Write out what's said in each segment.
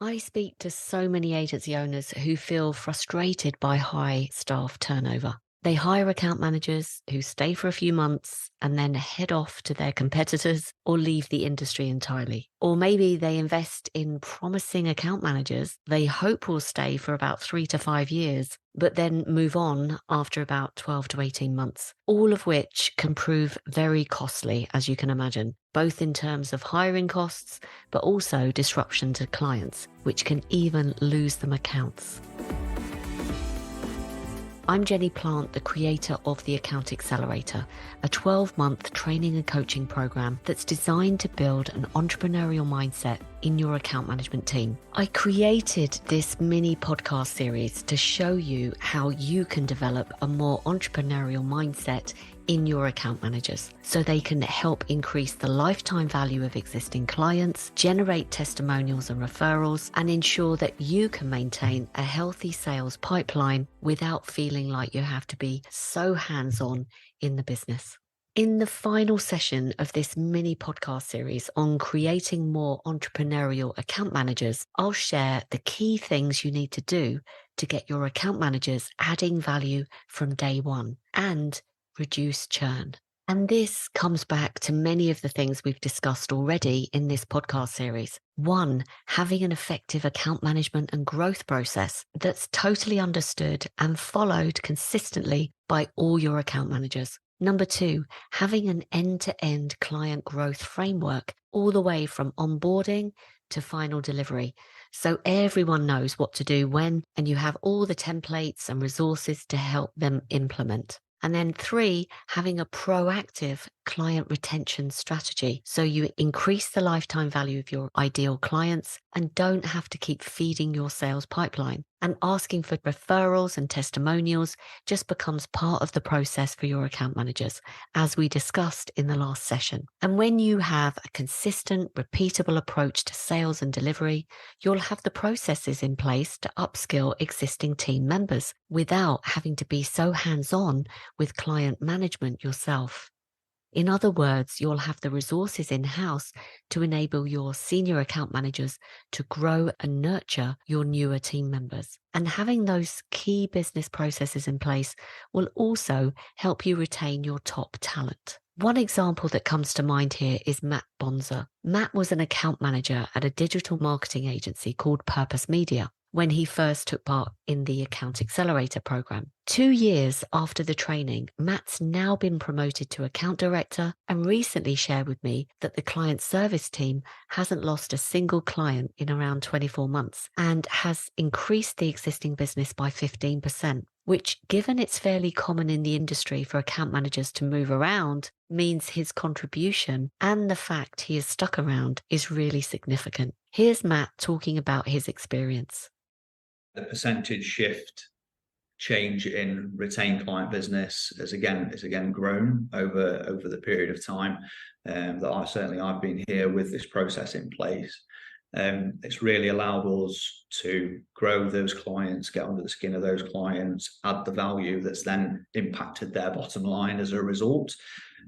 I speak to so many agency owners who feel frustrated by high staff turnover. They hire account managers who stay for a few months and then head off to their competitors or leave the industry entirely. Or maybe they invest in promising account managers they hope will stay for about 3 to 5 years, but then move on after about 12 to 18 months, all of which can prove very costly, as you can imagine, both in terms of hiring costs, but also disruption to clients, which can even lose them accounts. I'm Jenny Plant, the creator of the Account Accelerator, a 12-month training and coaching program that's designed to build an entrepreneurial mindset in your account management team. I created this mini podcast series to show you how you can develop a more entrepreneurial mindset in your account managers so they can help increase the lifetime value of existing clients, generate testimonials and referrals, and ensure that you can maintain a healthy sales pipeline without feeling like you have to be so hands-on in the business. In the final session of this mini podcast series on creating more entrepreneurial account managers, I'll share the key things you need to do to get your account managers adding value from day one and reduce churn. And this comes back to many of the things we've discussed already in this podcast series. One, having an effective account management and growth process that's totally understood and followed consistently by all your account managers. Number two, having an end-to-end client growth framework all the way from onboarding to final delivery. So everyone knows what to do when, and you have all the templates and resources to help them implement. And then three, having a proactive client retention strategy. So you increase the lifetime value of your ideal clients and don't have to keep feeding your sales pipeline. And asking for referrals and testimonials just becomes part of the process for your account managers, as we discussed in the last session. And when you have a consistent, repeatable approach to sales and delivery, you'll have the processes in place to upskill existing team members without having to be so hands-on with client management yourself. In other words, you'll have the resources in-house to enable your senior account managers to grow and nurture your newer team members. And having those key business processes in place will also help you retain your top talent. One example that comes to mind here is Matt Bonza. Matt was an account manager at a digital marketing agency called Purpose Media when he first took part in the Account Accelerator program. 2 years after the training, Matt's now been promoted to account director and recently shared with me that the client service team hasn't lost a single client in around 24 months and has increased the existing business by 15%, which, given it's fairly common in the industry for account managers to move around, means his contribution and the fact he is stuck around is really significant. Here's Matt talking about his experience. The percentage shift change in retained client business has again grown over the period of time that I've been here with this process in place. It's really allowed us to grow those clients, get under the skin of those clients, add the value that's then impacted their bottom line as a result.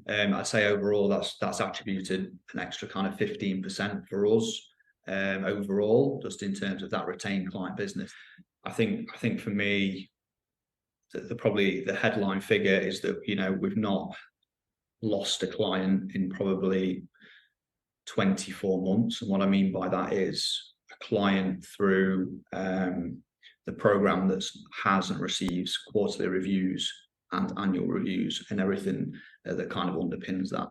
I'd say overall that's attributed an extra kind of 15% for us overall, just in terms of that retained client business. I think for me, probably the headline figure is that we've not lost a client in probably 24 months, and what I mean by that is a client through the program that has and receives quarterly reviews and annual reviews and everything that kind of underpins that.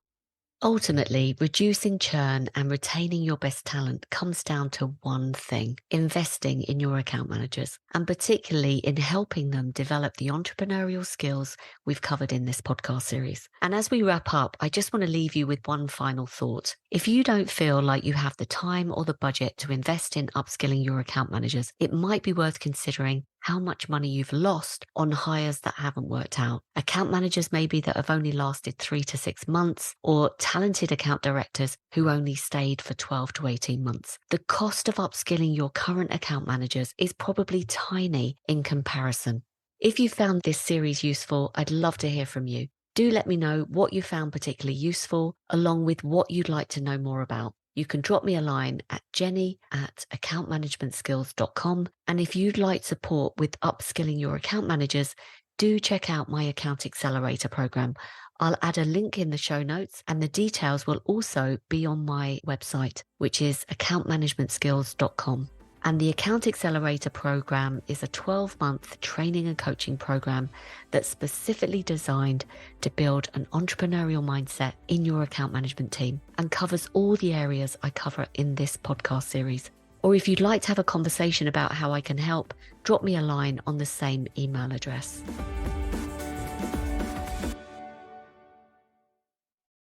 Ultimately, reducing churn and retaining your best talent comes down to one thing: investing in your account managers, and particularly in helping them develop the entrepreneurial skills we've covered in this podcast series. And as we wrap up, I just want to leave you with one final thought. If you don't feel like you have the time or the budget to invest in upskilling your account managers, it might be worth considering how much money you've lost on hires that haven't worked out. Account managers maybe that have only lasted 3 to 6 months, or talented account directors who only stayed for 12 to 18 months. The cost of upskilling your current account managers is probably tiny in comparison. If you found this series useful, I'd love to hear from you. Do let me know what you found particularly useful, along with what you'd like to know more about. you can drop me a line at jenny@accountmanagementskills.com. And if you'd like support with upskilling your account managers, do check out my Account Accelerator program. I'll add a link in the show notes, and the details will also be on my website, which is accountmanagementskills.com. And the Account Accelerator program is a 12-month training and coaching program that's specifically designed to build an entrepreneurial mindset in your account management team and covers all the areas I cover in this podcast series. Or if you'd like to have a conversation about how I can help, drop me a line on the same email address.